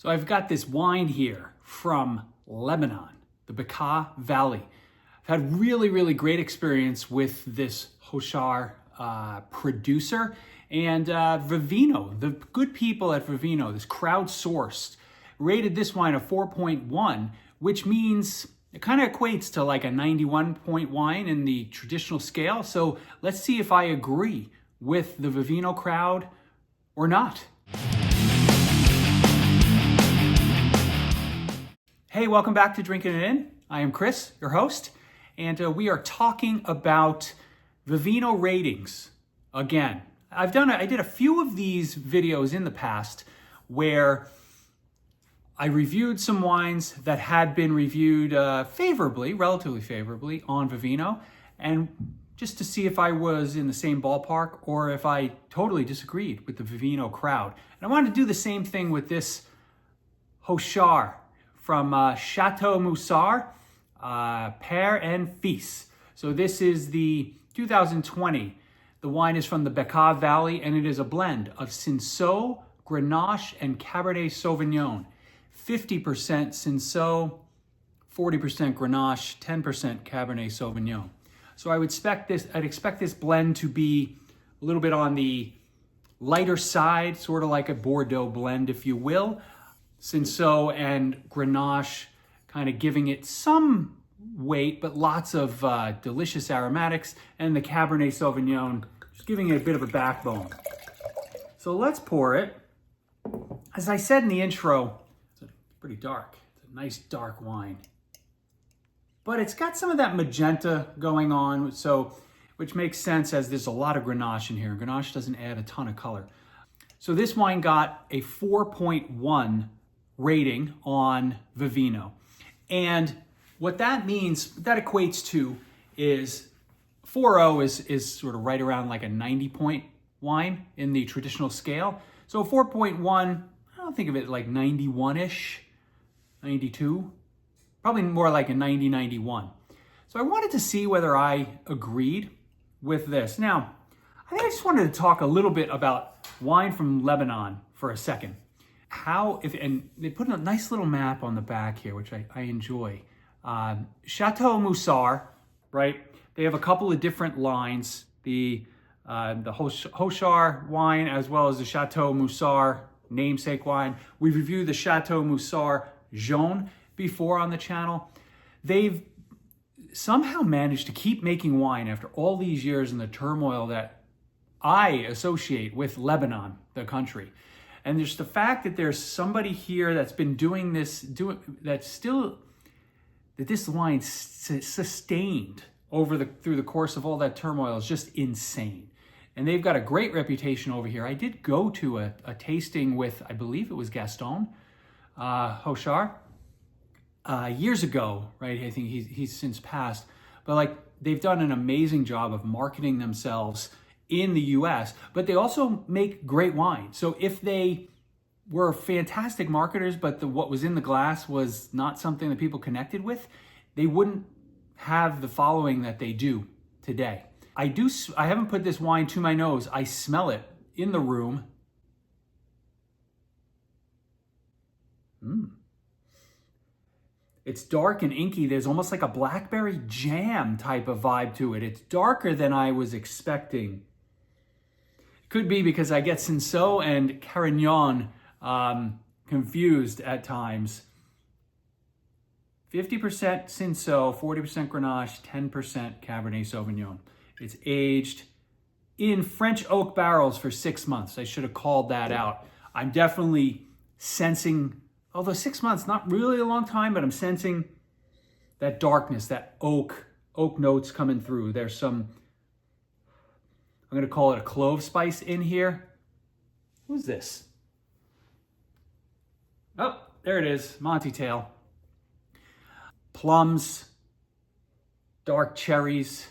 So I've got this wine here from Lebanon, the Bekaa Valley. I've had really great experience with this Hochar producer and Vivino, the good people at Vivino, this crowdsourced, rated this wine a 4.1, which means it kind of equates to like a 91 point wine in the traditional scale. So let's see if I agree with the Vivino crowd or not. Hey, welcome back to Drinking It In. I am Chris, your host, and we are talking about Vivino ratings again. I did a few of these videos in the past where I reviewed some wines that had been reviewed relatively favorably on Vivino, and just to see if I was in the same ballpark or if I totally disagreed with the Vivino crowd. And I wanted to do the same thing with this Hochar from Chateau Musar, Père and Fils. So this is the 2020. The wine is from the Bekaa Valley, and it is a blend of Cinsault, Grenache, and Cabernet Sauvignon. 50% Cinsault, 40% Grenache, 10% Cabernet Sauvignon. So I'd expect this blend to be a little bit on the lighter side, sort of like a Bordeaux blend, if you will. Cinsault and Grenache kind of giving it some weight, but lots of delicious aromatics, and the Cabernet Sauvignon just giving it a bit of a backbone. So let's pour it. As I said in the intro, it's pretty dark. It's a nice dark wine. But it's got some of that magenta going on, which makes sense as there's a lot of Grenache in here. Grenache doesn't add a ton of color. So this wine got a 4.1 rating on Vivino. And what that means, what that equates to is 4.0 is sort of right around like a 90 point wine in the traditional scale. So 4.1, I don't think of it like 91-ish, 92, probably more like a 90, 91. So I wanted to see whether I agreed with this. Now, I think I just wanted to talk a little bit about wine from Lebanon for a second. And they put a nice little map on the back here, which I enjoy. Chateau Musar, right? They have a couple of different lines, the Hochar wine as well as the Chateau Musar namesake wine. We've reviewed the Chateau Musar Jaune before on the channel. They've somehow managed to keep making wine after all these years in the turmoil that I associate with Lebanon, the country. And there's the fact that there's somebody here that's been doing this, that this wine sustained through the course of all that turmoil is just insane. And they've got a great reputation over here. I did go to a tasting with, I believe it was Gaston Hochar years ago, right? I think he's since passed. But like, they've done an amazing job of marketing themselves in the US, but they also make great wine. So if they were fantastic marketers, but what was in the glass was not something that people connected with, they wouldn't have the following that they do today. I haven't put this wine to my nose. I smell it in the room. It's dark and inky. There's almost like a blackberry jam type of vibe to it. It's darker than I was expecting. Could be because I get Cinsault and Carignan confused at times. 50% Cinsault, 40% Grenache, 10% Cabernet Sauvignon. It's aged in French oak barrels for 6 months. I should have called that out. I'm definitely sensing, although 6 months, not really a long time, but I'm sensing that darkness, that oak notes coming through. There's some, I'm gonna call it a clove spice in here. Who's this? Oh, there it is, Monty Tail. Plums, dark cherries.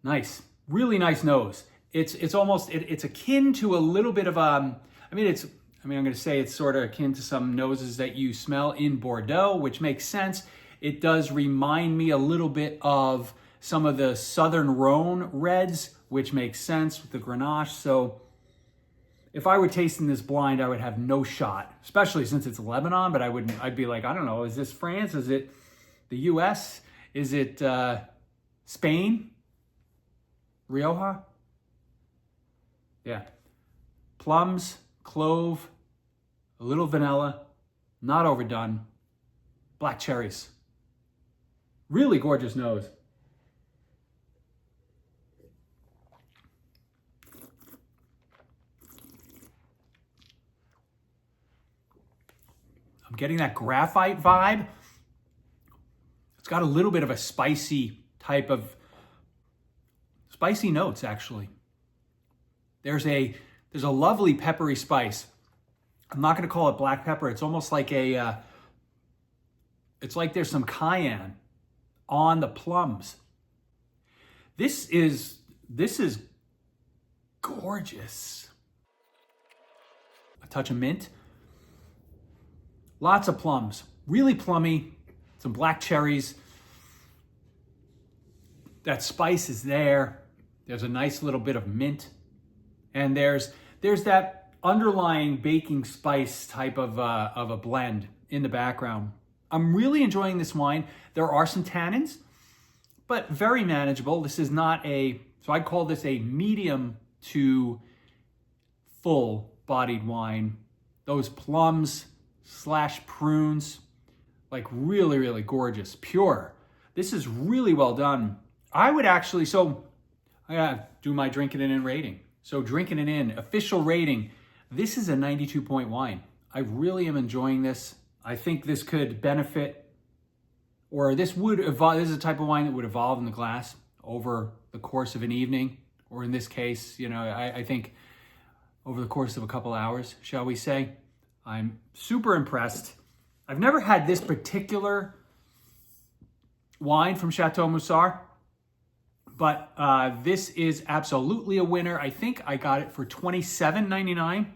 Nice, really nice nose. It's almost, it's akin to a little bit of, I'm gonna say it's sort of akin to some noses that you smell in Bordeaux, which makes sense. It does remind me a little bit of some of the Southern Rhone reds, which makes sense with the Grenache. So if I were tasting this blind, I would have no shot, especially since it's Lebanon, but I'd be like, I don't know, is this France? Is it the US? Is it Spain? Rioja? Yeah. Plums, clove, a little vanilla, not overdone, black cherries. Really gorgeous nose. I'm getting that graphite vibe. It's got a little bit of a spicy type of, spicy notes actually. There's a lovely peppery spice. I'm not gonna call it black pepper. It's almost like it's like there's some cayenne on the plums. This is gorgeous. A touch of mint. Lots of plums, really plummy, some black cherries. That spice is there. There's a nice little bit of mint. And there's that underlying baking spice type of a blend in the background. I'm really enjoying this wine. There are some tannins, but very manageable. This is not so I'd call this a medium to full-bodied wine. Those plums / prunes, like really, really gorgeous, pure. This is really well done. I would actually, I gotta do my Drinking It In rating. So Drinking It In, official rating, this is a 92 point wine. I really am enjoying this. I think this could benefit, or this would evolve. This is a type of wine that would evolve in the glass over the course of an evening, or in this case, I think over the course of a couple hours, shall we say. I'm super impressed. I've never had this particular wine from Chateau Musar, but this is absolutely a winner. I think I got it for $27.99.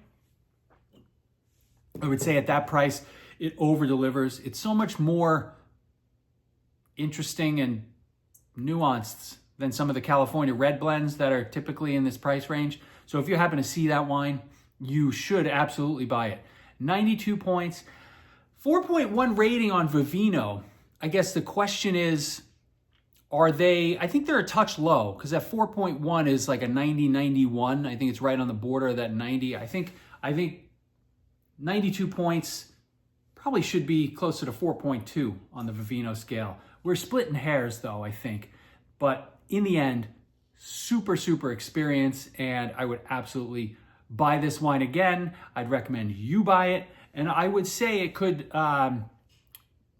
I would say at that price, it over-delivers. It's so much more interesting and nuanced than some of the California red blends that are typically in this price range. So if you happen to see that wine, you should absolutely buy it. 92 points, 4.1 rating on Vivino. I guess the question is, I think they're a touch low, because that 4.1 is like a 90, 91. I think it's right on the border of that 90. I think 92 points probably should be closer to 4.2 on the Vivino scale. We're splitting hairs though, I think. But in the end, super, super experience, and I would absolutely buy this wine again. I'd recommend you buy it. And I would say it could,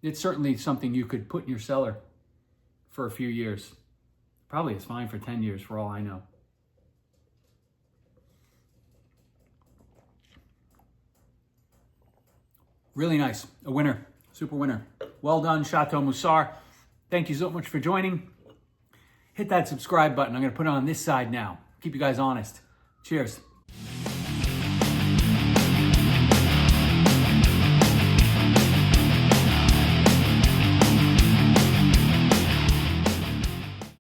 it's certainly something you could put in your cellar for a few years. Probably it's fine for 10 years for all I know. Really nice, a winner, super winner. Well done, Chateau Musar. Thank you so much for joining. Hit that subscribe button. I'm gonna put it on this side now. Keep you guys honest. Cheers.